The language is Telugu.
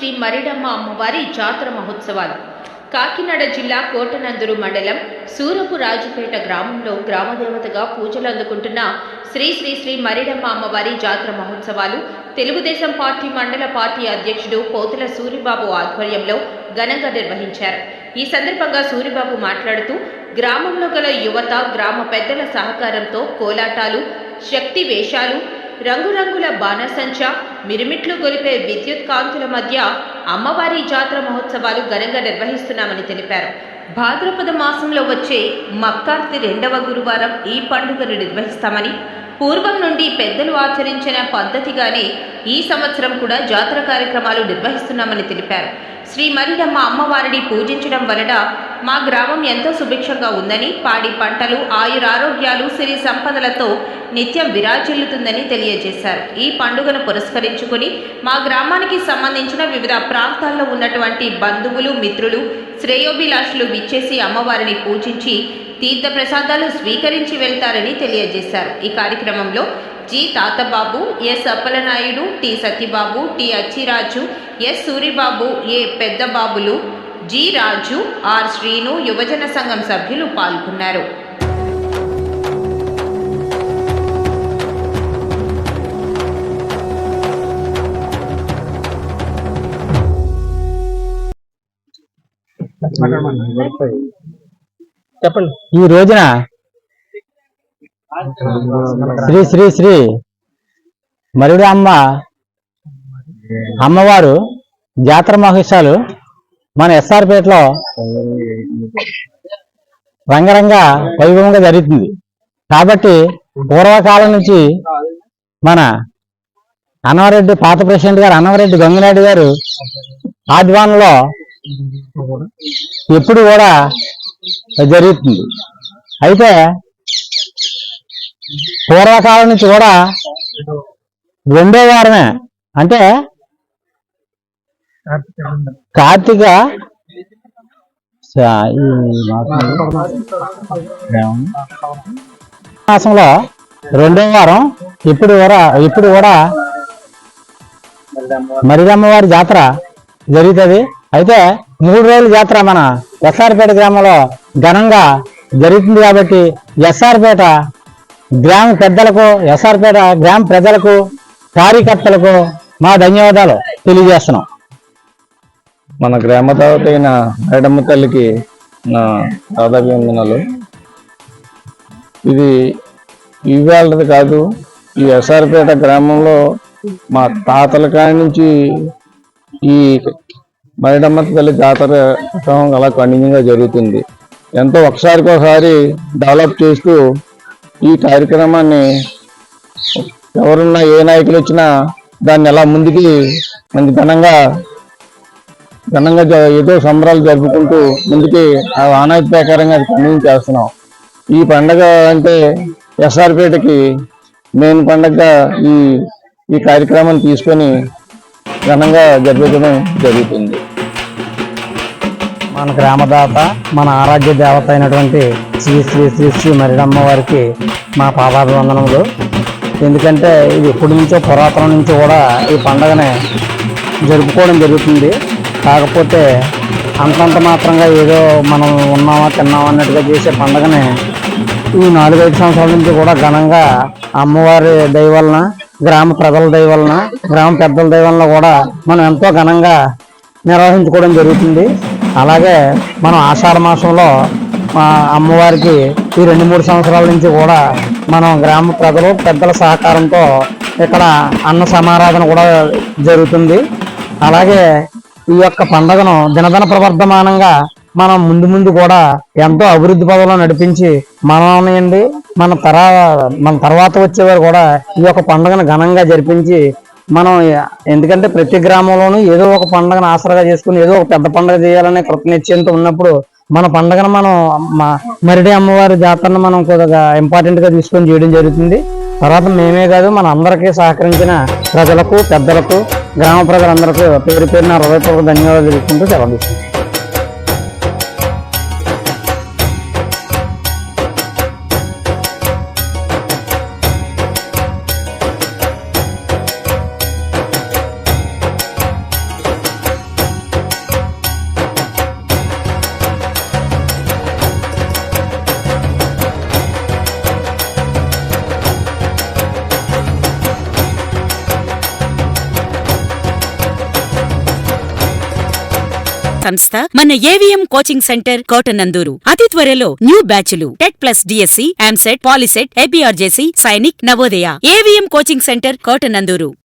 శ్రీ మరిడమ్మ అమ్మవారి జాతర మహోత్సవాలు కాకినాడ జిల్లా కోటనందూరు మండలం సూరపు రాజుపేట గ్రామంలో గ్రామదేవతగా పూజలు అందుకుంటున్న శ్రీ శ్రీ శ్రీ మరిడమ్మ అమ్మవారి జాతర మహోత్సవాలు తెలుగుదేశం పార్టీ మండల పార్టీ అధ్యక్షుడు పోతుల సూరిబాబు ఆధ్వర్యంలో ఘనంగా నిర్వహించారు. ఈ సందర్భంగా సూరిబాబు మాట్లాడుతూ గ్రామంలో గల యువత గ్రామ పెద్దల సహకారంతో కోలాటాలు, శక్తి వేషాలు, రంగురంగుల బాణసంచ, మిరుమిట్లు గొలిపే విద్యుత్ కాంతుల మధ్య అమ్మవారి జాతర మహోత్సవాలు ఘనంగా నిర్వహిస్తున్నామని తెలిపారు. భాద్రపద మాసంలో వచ్చే మక్కార్తి 2వ గురువారం ఈ పండుగను నిర్వహిస్తామని, పూర్వం నుండి పెద్దలు ఆచరించిన పద్ధతిగానే ఈ సంవత్సరం కూడా జాతర కార్యక్రమాలు నిర్వహిస్తున్నామని తెలిపారు. శ్రీ మరిడమ్మ అమ్మవారిని పూజించడం వలన మా గ్రామం ఎంతో సుభిక్షంగా ఉందని, పాడి పంటలు, ఆయురారోగ్యాలు, సిరి సంపదలతో నిత్యం విరాజిల్లుతుందని తెలియజేశారు. ఈ పండుగను పురస్కరించుకుని మా గ్రామానికి సంబంధించిన వివిధ ప్రాంతాల్లో ఉన్నటువంటి బంధువులు, మిత్రులు, శ్రేయోభిలాషులు విచ్చేసి అమ్మవారిని పూజించి తీర్థ ప్రసాదాలు స్వీకరించి వెళ్తారని తెలియజేశారు. ఈ కార్యక్రమంలో G Tatababu, S Appalanaidu, T Satyababu, T Achiraju, S Suribabu, A పెద్దబాబులు, జి రాజు, ఆర్ శ్రీను, యువజన సంఘం సభ్యులు పాల్గొన్నారు. చెప్పండి. ఈ రోజున శ్రీ శ్రీ శ్రీ మరిడమ్మ అమ్మవారు జాతర మహోత్సవాలు మన ఎస్ఆర్పేటలో రంగరంగ వైభవంగా జరుగుతుంది. కాబట్టి పూర్వకాలం నుంచి మన అన్నవరెడ్డి పాత ప్రెసిడెంట్ గారు అన్నవరెడ్డి గంగినాయుడు గారు ఆధ్వర్యంలో ఎప్పుడు కూడా జరుగుతుంది. అయితే పూర్వకాలం నుంచి కూడా 2వ వారమే, అంటే కార్తీక మాసంలో 2వ వారం ఇప్పుడు కూడా మరిడమ్మవారి జాతర జరుగుతుంది. అయితే 3 రోజుల జాతర మన ఎస్ఆర్పేట గ్రామంలో ఘనంగా జరుగుతుంది. కాబట్టి ఎస్ఆర్పేట గ్రామ పెద్దలకు, ఎస్ఆర్పేట గ్రామ ప్రజలకు, కార్యకర్తలకు మా ధన్యవాదాలు తెలియజేస్తున్నాం. మన గ్రామ దేవత అయిన మరిడమ్మ తల్లికి నా పాదాభివందనాలు. ఇది ఇవాళది కాదు, ఈ ఎస్ఆర్పేట గ్రామంలో మా తాతల కాడి నుంచి ఈ మరిడమ్మ తల్లి జాతర అలా కంటిన్యూగా జరుగుతుంది. ఎంతో ఒకసారి డెవలప్ చేస్తూ ఈ కార్యక్రమాన్ని ఎవరున్నా ఏ నాయకులు వచ్చినా దాన్ని ఎలా ముందుకి మంచి ఘనంగా ఏదో సంబరాలు జరుపుకుంటూ ముందుకి ఆ ఆనవాయితీ ప్రకారంగా అది కంటిన్యూ చేస్తున్నాం. ఈ పండగ అంటే ఎస్ఆర్పేటకి మెయిన్ పండగగా ఈ కార్యక్రమాన్ని తీసుకొని ఘనంగా జరిపించడం జరుగుతుంది. మన గ్రామదాత, మన ఆరాధ్య దేవత అయినటువంటి శ్రీ శ్రీ శ్రీ శ్రీ మరిడమ్మ వారికి మా పాదాభివందనములు. ఎందుకంటే ఇది ఎప్పటి నుంచో పురాతనం నుంచి కూడా ఈ పండుగని జరుపుకోవడం జరుగుతుంది. కాకపోతే అంతంత మాత్రంగా ఏదో మనం ఉన్నామా తిన్నామా అన్నట్టుగా చేసే పండుగని ఈ 4-5 సంవత్సరాల నుంచి కూడా ఘనంగా అమ్మవారి దయ వలన, గ్రామ ప్రజల దయ వలన, గ్రామ పెద్దల దయ వలన కూడా మనం ఎంతో ఘనంగా నిర్వహించుకోవడం జరుగుతుంది. అలాగే మనం ఆషాఢ మాసంలో మా అమ్మవారికి ఈ 2-3 సంవత్సరాల నుంచి కూడా మనం గ్రామ ప్రజలు పెద్దల సహకారంతో ఇక్కడ అన్న సమారాధన కూడా జరుగుతుంది. అలాగే ఈ యొక్క పండుగను దినదిన ప్రవర్ధమానంగా మనం ముందు కూడా ఎంతో అభివృద్ధి పదంలో నడిపించి మనల్ని మన తర్వాత వచ్చేవారు కూడా ఈ యొక్క పండుగను ఘనంగా జరిపించి మనం, ఎందుకంటే ప్రతి గ్రామంలోనూ ఏదో ఒక పండుగను ఆసరాగా చేసుకుని ఏదో ఒక పెద్ద పండుగ చేయాలనే కృతనిశ్చయంతో ఉన్నప్పుడు మన పండుగను మనం మరిడి అమ్మవారి జాతరను మనం కొద్దిగా ఇంపార్టెంట్ గా తీసుకొని చేయడం జరుగుతుంది. తర్వాత మేమే కాదు, మన అందరికీ సహకరించిన ప్రజలకు, పెద్దలకు, గ్రామ ప్రజలందరికీ పేరు పేరున హృదయపూర్వక ధన్యవాదాలు తెలుపుకుంటూ సెలవు తీసుకుంటాం. సంస్థ మన ఏవిఎం కోచింగ్ సెంటర్ కోటనందూరు. అతి త్వరలో న్యూ బ్యాచ్లు TET plus DSC, EAMCET, POLYCET, APRJC, Sainik, Navodaya. AVM coaching centre Kotananduru.